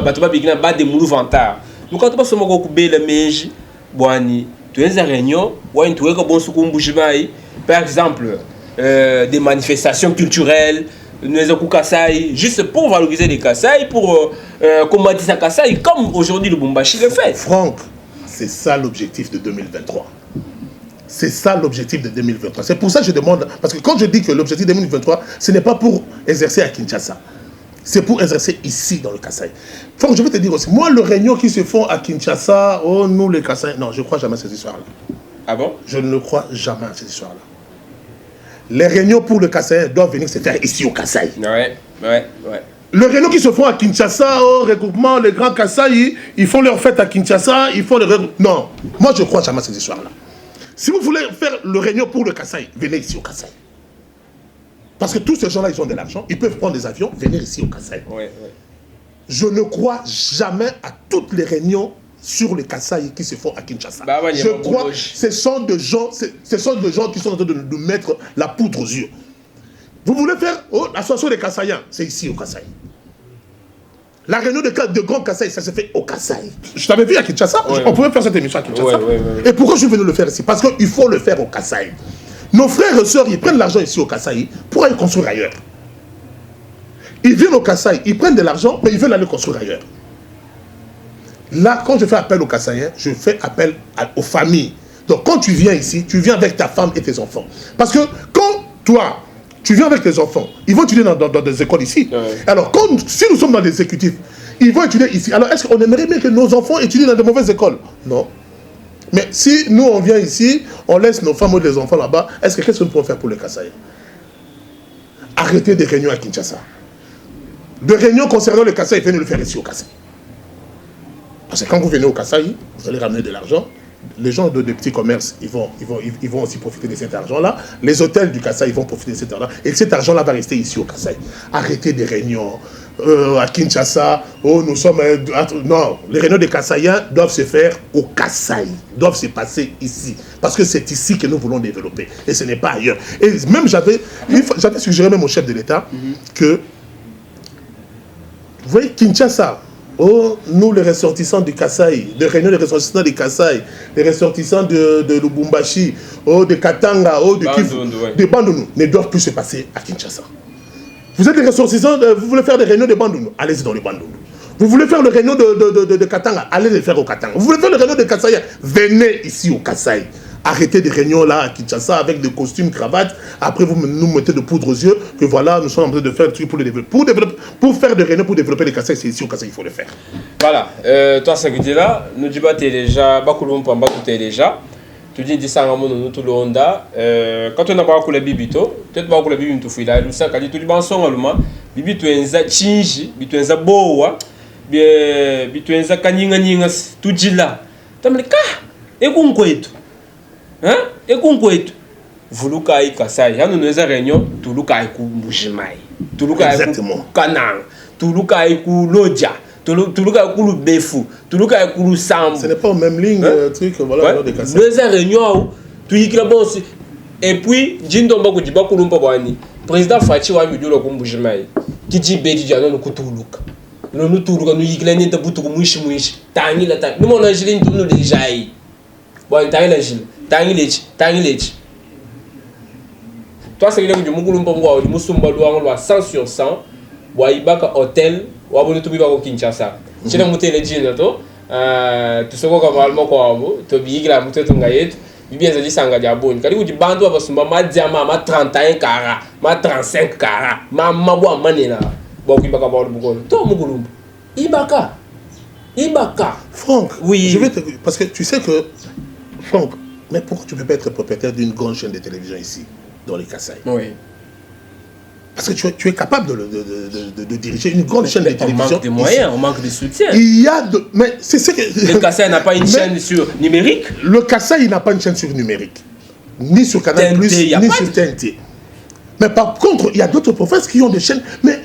batu babigina ba de mulu vantard nous quand tu somo ko bela meji bwani tuenza réunion wa intuweka bonsu kumbujibai par exemple des manifestations culturelles nous ku Kasai juste pour valoriser les Kasai pour combattre sa Kasai comme aujourd'hui le Lubumbashi le fait. Franck, c'est ça l'objectif de 2023. C'est ça l'objectif de 2023. C'est pour ça que je demande, parce que quand je dis que l'objectif de 2023, ce n'est pas pour exercer à Kinshasa. C'est pour exercer ici dans le Kasaï. Franck, je vais te dire aussi, moi, les réunions qui se font à Kinshasa, oh, nous les Kasaï, non, je ne crois jamais à ces histoires-là. Ah bon? Je ne crois jamais à ces histoires-là. Les réunions pour le Kasaï doivent venir se faire ici au Kasaï. Ouais. Les réunions qui se font à Kinshasa, au regroupement, les grands Kasaï, ils font leur fête à Kinshasa, ils font les regroupements. Non, moi, je ne crois jamais à ces histoires-là. Si vous voulez faire le réunion pour le Kasaï, venez ici au Kasaï. Parce que tous ces gens-là, ils ont de l'argent, ils peuvent prendre des avions, venir ici au Kasaï. Ouais. Je ne crois jamais à toutes les réunions sur le Kasaï qui se font à Kinshasa. Je crois que ce sont des gens qui sont en train de mettre la poudre aux yeux. Vous voulez faire l'association des Kasaïens, c'est ici au Kasaï. La réunion de Grand Kasaï, ça se fait au Kasaï. Je t'avais vu à Kinshasa, on pouvait faire cette émission à Kinshasa. Et pourquoi je suis venu le faire ici? Parce qu'il faut le faire au Kasaï. Nos frères et sœurs, ils prennent l'argent ici au Kasaï pour aller construire ailleurs. Ils viennent au Kasaï, ils prennent de l'argent, mais ils veulent aller construire ailleurs. Là, quand je fais appel aux Kasaïens, je fais appel aux familles. Donc quand tu viens ici, tu viens avec ta femme et tes enfants. Parce que quand toi, tu viens avec tes enfants, ils vont étudier dans des écoles ici. Alors, si nous sommes dans des exécutifs, ils vont étudier ici. Alors, est-ce qu'on aimerait bien que nos enfants étudient dans de mauvaises écoles? Non. Mais si nous, on vient ici, on laisse nos femmes ou les enfants là-bas, qu'est-ce que nous pouvons faire pour les Kasaïens? Arrêtez des réunions à Kinshasa. de réunions concernant le Kasaï, venez le faire ici au Kasaï. Parce que quand vous venez au Kasaï, vous allez ramener de l'argent. Les gens de petits commerces, ils vont aussi profiter de cet argent-là. Les hôtels du Kasaï, ils vont profiter de cet argent-là. Et cet argent-là va rester ici au Kasaï. Arrêtez des réunions à Kinshasa. Oh, nous sommes... non, les réunions des Kasaïens doivent se faire au Kasaï. Doivent se passer ici. Parce que c'est ici que nous voulons développer. Et ce n'est pas ailleurs. Et même j'avais suggéré même au chef de l'État que... Vous voyez, Kinshasa... Oh, nous les ressortissants du Kasaï, de réunions des ressortissants du Kasaï, les ressortissants de Lubumbashi, oh, de Katanga, oh, de Kivu, de Bandundu, ne doivent plus se passer à Kinshasa. Vous êtes des ressortissants, vous voulez faire des réunions de Bandundu, allez-y dans le Bandundu. Vous voulez faire les réunions de Katanga, allez les faire au Katanga. Vous voulez faire les réunions de Kasaï, venez ici au Kasaï. Arrêtez des réunions là à Kinshasa avec des costumes, cravates. Après, vous nous mettez de poudre aux yeux. Que voilà, nous sommes en train de faire le truc pour le développer. Pour faire des réunions, pour développer les Kasaï, c'est ici au Kasaï il faut le faire. Voilà. Toi, ça que tu là, nous disons déjà, Bakoulou Pamba, tout est déjà. Tu dis ça à nous tout le monde. Quand on a pas la bibito, peut-être pas la bibito, il a lu ça, quand tu dis bon son allemand, bibito est un chinji, bibito est un boa, bibito est un kaninga, tout dit là. Tu me dis, et qu'on quoi tout? Hein? Et qu'on quoi tout? Vulukai Kasai, il y a une réunion, Tulukai Mbujimaï, Tulukai Kanang, Tulukai Lodja, Tulukai Befu, Tulukai Sambo. Ce n'est pas en même ligne, truc, voilà, des Kasai. Deux réunions, tu y bon. Et puis, Jindomba Kujiba Kulumpabani, président Fachi wa Midulo Mbujimaï, qui dit Bedi Diano Kutuluka. Nous Tuluka, nous y glanons de Boutou Mouchi, Tangi la Tang, nous mon angeline, nous les jaillit. Bon, Tangi Lech. Toi, c'est que tu as 100 sur 100. Tu as hôtel, tu as Kinshasa. Tu as monté les jeans, tu as tu Franck, oui. Je vais te... parce que tu sais que, Franck, mais pourquoi tu ne peux pas être propriétaire d'une grande chaîne de télévision ici, dans les Kasaï? Oui. Parce que tu es capable de diriger une grande chaîne de télévision. On manque de moyens, on manque de soutien. Il y a de... Mais c'est ce que... Le Kasaï n'a pas une chaîne sur numérique. Le Kasaï n'a pas une chaîne sur numérique. Ni sur Canal+, ni sur TNT. Mais par contre, il y a d'autres provinces qui ont des chaînes. Mais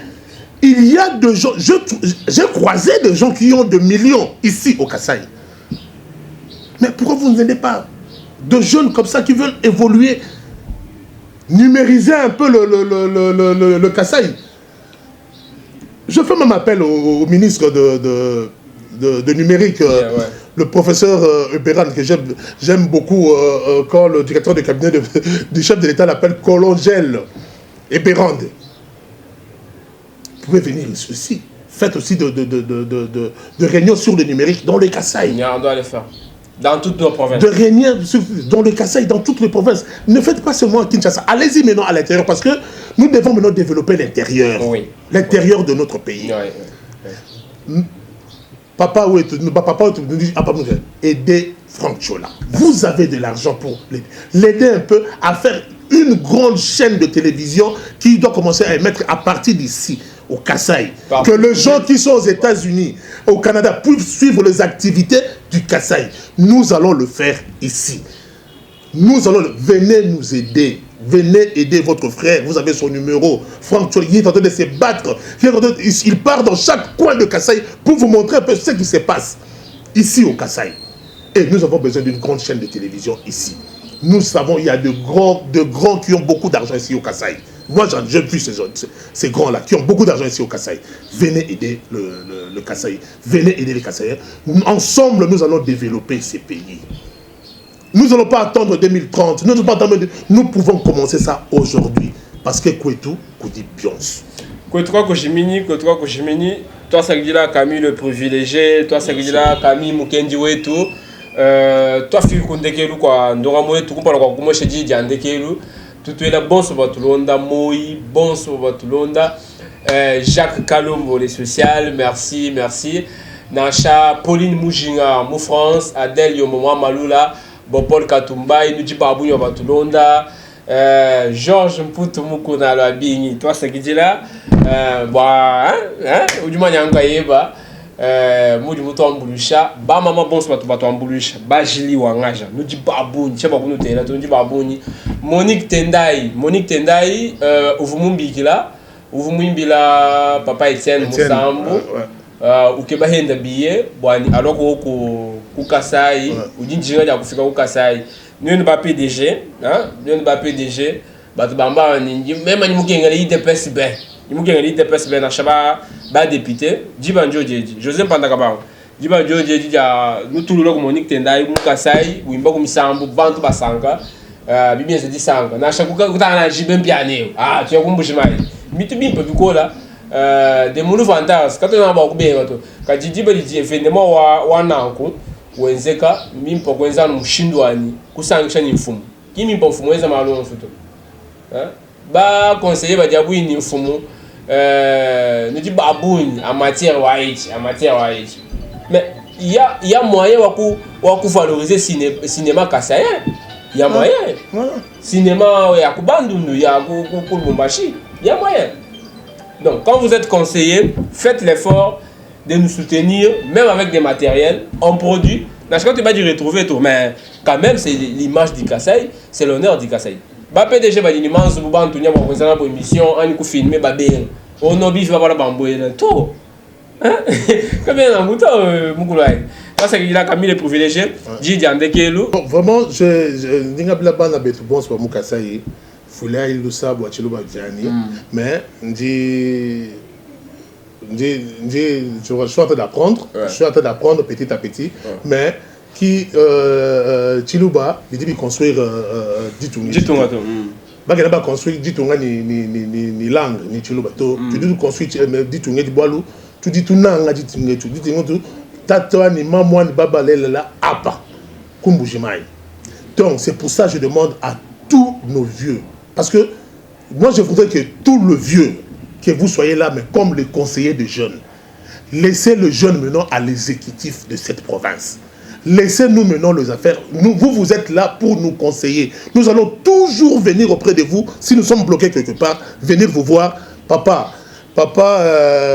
il y a de gens... J'ai croisé des gens qui ont des millions ici au Kasaï. Mais pourquoi vous n'avez pas de jeunes comme ça qui veulent évoluer, numériser un peu le Kasaï? Je fais même appel au ministre de numérique, le professeur Eberan, que j'aime beaucoup, quand le directeur de cabinet du chef de l'État l'appelle Colongel Eberan. Vous pouvez venir ici. Faites aussi de réunions sur le numérique dans le Kasaï. On doit le faire. Dans toutes nos provinces. De réunions dans le Kasaï, dans toutes les provinces. Ne faites pas seulement à Kinshasa. Allez-y maintenant à l'intérieur, parce que nous devons maintenant développer l'intérieur. Oui. L'intérieur de notre pays. Oui. Papa nous dit, aidez Franck Chola. Vous avez de l'argent pour l'aider un peu à faire une grande chaîne de télévision qui doit commencer à émettre à partir d'ici, au Kasaï. Que les gens qui sont aux États-Unis, au Canada, puissent suivre les activités du Kasaï. Nous allons le faire ici. Venez nous aider. Venez aider votre frère. Vous avez son numéro. Franck Chola, il est en train de se battre. Il part dans chaque coin de Kasaï pour vous montrer un peu ce qui se passe ici au Kasaï. Et nous avons besoin d'une grande chaîne de télévision ici. Nous savons, il y a de grands qui ont beaucoup d'argent ici au Kasaï. Moi, j'ai vu ces grands-là qui ont beaucoup d'argent ici au Kasaï. Venez aider le Kasaï. Venez aider les Kasaïens. Ensemble, nous allons développer ces pays. Nous n'allons pas attendre 2030. Nous pouvons commencer ça aujourd'hui. Parce que Kouetou, Koudi Bions. Toi, ça dit là, Camille le privilégié. Toi, ça dit là, Camille Mukendi Wetu. Toi, Phil Kundekelu, quoi. Ndoramo, tout comme on comment je dis, Diandekelu. Tout est là, bon sur votre Londa, Moi, bon sur votre Londa. Jacques Kalombo, les sociales, merci. Nacha, Pauline Moujinga, Mou France, Adèle Yomomo Malula, Bopol Katumba, nous dit Babouyo Batulonda, Georges Mputu Mukuna Labini, toi, ça qui dit là. du moins nyanga yeba mudi muto ambulusha ba mama bonso bato ambulusha ba jili wangaja nous dit babuni cheba kuno tela to dit babuni Monique Tendai uvumumbila papa Etienne Musambu ukeba henda biye bwani aloko ku Kasai ujinjinga ya kufika ku Kasai nous ba PDG nous ba PDG bato bamba ni même ni mukenga ni DPS ben ni mukenga ni DPS ben na shaba ba député Jibanjo Jeji José Pandakaba Jibanjo Jeji ya nutulu ko Monique Tendai mu Kasai uimba ku Musambu bantu basanga bibi se disanga na shakuka kutana jibe mpiane tu yakumbushimayi mitu bimpa bikola de mulu vantas kato na ba kubenga to ka jijibe li evenement wa nanku wenzeka mimpa kwenza mshindwani kusangisha ni mfumu kimi mpa mfumu weza malongo futo ba conseiller ba diabu ni mfumu ne di babuni en matière wa age mais il y a moyen wa ku valoriser cinéma kasayen. Il y a moyen. Cinéma, il y a Kubandundu, il y a Kulumbashi. Il y a moyen. Donc, quand vous êtes conseiller, faites l'effort de nous soutenir, même avec des matériels. On produit. Je ne sais pas dire retrouver tout, mais quand même, c'est l'image du Kasaï, c'est l'honneur du Kasaï. PDG, il y a une émission, on a filmé, on a vu, tout. Combien de temps, ça c'est qu'il a Camille les privilégiés. Didi Andekelu. Vraiment, je dis que la bande a besoin de bon sur Mukasaï. Foulé il le sait, Boachilo Badjani. Mais je suis en train d'apprendre. Je suis en train d'apprendre petit à petit. Mais qui Chiluba, il dit construire Ditunga. Il n'a pas construit Ditunga ni langue ni Chiluba. Tu dis construire Ditunga di Boalou. Tu dis tout nanga Ditunga. Tu dis tout. Tatouan ni maman ni baba lela apa kumbujimai. Donc c'est pour ça que je demande à tous nos vieux, parce que moi je voudrais que tous les vieux, que vous soyez là, mais comme les conseillers de jeunes, laissez le jeune menant à l'exécutif de cette province. Laissez-nous menant les affaires. Vous êtes là pour nous conseiller. Nous allons toujours venir auprès de vous. Si nous sommes bloqués quelque part, venir vous voir. Papa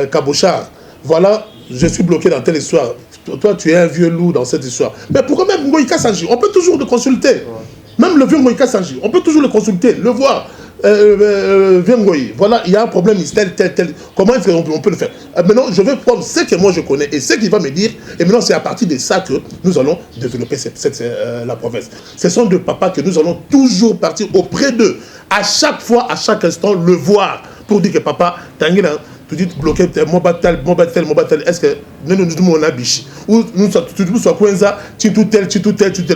Kabochar, voilà, je suis bloqué dans telle histoire. Toi, tu es un vieux loup dans cette histoire. Mais pourquoi même Ngoïka Sanji? On peut toujours le consulter. Même le vieux Ngoïka Sanji, on peut toujours le consulter, le voir. Viens Ngoï, voilà, il y a un problème, tel. Comment on peut le faire? Maintenant, je vais prendre ce que moi je connais et ce qu'il va me dire. Et maintenant, c'est à partir de ça que nous allons développer la province. Ce sont de papas que nous allons toujours partir auprès d'eux. À chaque fois, à chaque instant, le voir. Pour dire que papa, Tanguina, tu dis bloquer mon battel, est-ce que nous nous disons mon bichi ou nous sommes Kwenza, tu tout tel,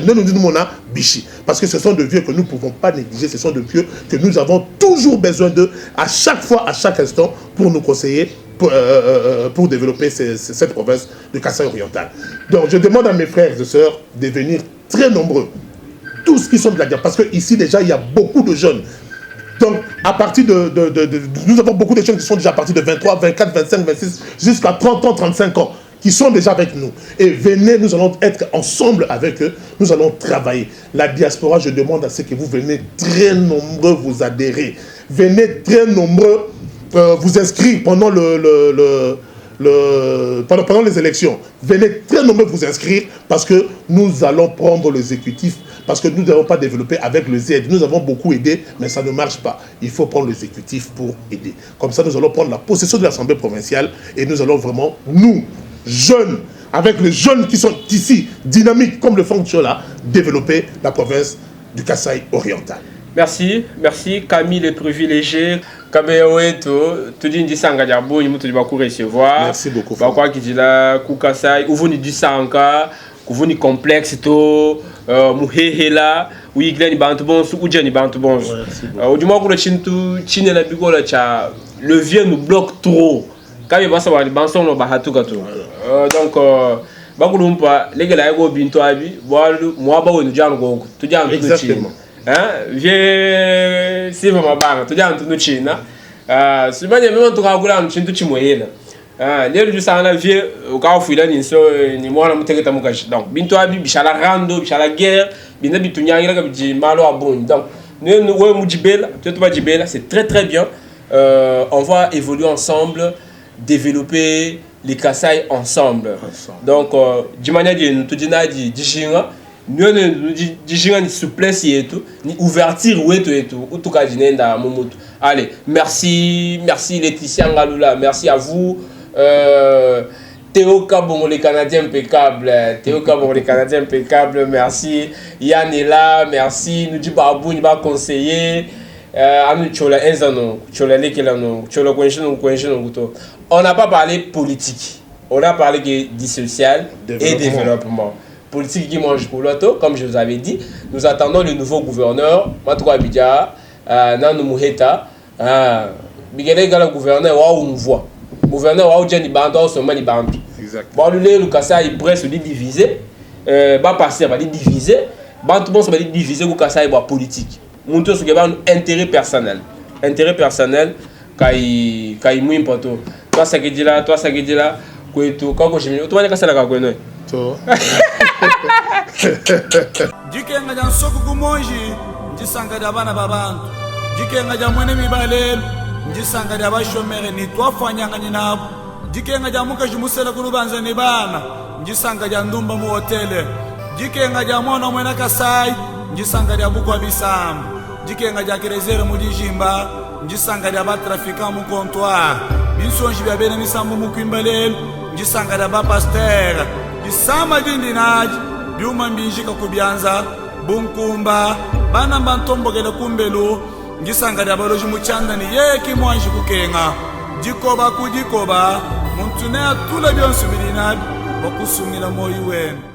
nous nous disons mon bichi, parce que ce sont de vieux que nous ne pouvons pas négliger, ce sont de vieux que nous avons toujours besoin d'eux à chaque fois, à chaque instant, pour nous conseiller, pour développer cette province de Kasaï oriental. Donc je demande à mes frères et sœurs de venir très nombreux, tous qui sont de la guerre, parce qu'ici déjà il y a beaucoup de jeunes. Donc, à partir nous avons beaucoup de jeunes qui sont déjà à partir de 23, 24, 25, 26, jusqu'à 30 ans, 35 ans, qui sont déjà avec nous. Et venez, nous allons être ensemble avec eux, nous allons travailler. La diaspora, je demande à ce que vous venez très nombreux vous adhérer. Venez très nombreux vous inscrire pendant pendant les élections. Venez très nombreux vous inscrire parce que nous allons prendre l'exécutif. Parce que nous n'avons pas développé avec le Z. Nous avons beaucoup aidé, mais ça ne marche pas. Il faut prendre l'exécutif pour aider. Comme ça, nous allons prendre la possession de l'Assemblée provinciale et nous allons vraiment, nous, jeunes, avec les jeunes qui sont ici, dynamiques comme le Fangchola, développer la province du Kasaï oriental. Merci Camille les privilégiés. Merci beaucoup. Kuvuni complexe to muhehela uiglani bantu bonsu ujani bantu bonsu uduma kula chintu chinela bigola cha le vieux nous bloque trop kabe basa wali banso no bahatuka to donc bakulumpa legela yego bintu abi bwalu mwaba wenu janu go tujanu tuchina vieux siva mabanga tujanu tuchina simanye mema tukagula chintu chimoyela lelo du sana vie au cas où il a ni mwana mutegeta mukashi donc bintu abi bishala rando bishala guerre bina bitunyangira ka biji malo abon donc nous ouais mujibela peut-être pas jibela c'est très très bien on va évoluer ensemble, développer les Kasaï ensemble. Donc, du manière de nous nous ni souplesse et tout, ni ouverture et tout, ou tout cas allez, merci Laetitia Ngaloula, merci à vous. Théo Kabon, les Canadiens impeccables. Théo Kabon, les Canadiens impeccables. Merci. Yann est là. Merci. Nous dit Babou, il va conseiller. On n'a pas parlé politique. On a parlé du social et développement. Politique qui mange pour l'auto, comme je vous avais dit. Nous attendons le nouveau gouverneur. Matou Abidja, Nanou Mouheta. Bigele Gala gouverneur, on voit. Gouverneur wa ujeni bando so mani bando. Bon le Kasaï il presse li diviser ba passer ba li diviser ba tout bon so ba li diviser ko Kasaï ba politique. Monto so ba intérêt personnel kai mu important. Toi ça qui dit là ko eto kako jimi to mani kasala ka ko no. To. Dikenga jan soko kumonji disanga da bana babantu. Dikenga jan mwene mibale njisanga da bashomere ni twafanyanga nyina dikenga ja muka jimusela kulubanza ni bana njisanga ja ndumba mu hotele dikenga ja mwana mwena Kasai njisanga ja bukwa bisambu dikenga ja kerezere mu dijimba njisanga ja batrafika mu comptoir binsonji bya bene misambu mu kwimbalelo njisanga ja ba pasteur disama dindinaji byuma mbinjika kubyanza bunkumba bana bantombogele kumbelu ngisanga dabaloji muchanda ni yeki mwanji kukenga dikoba kudikoba muntu ne atula byonsu bilinabi bakusungila moyo wenu.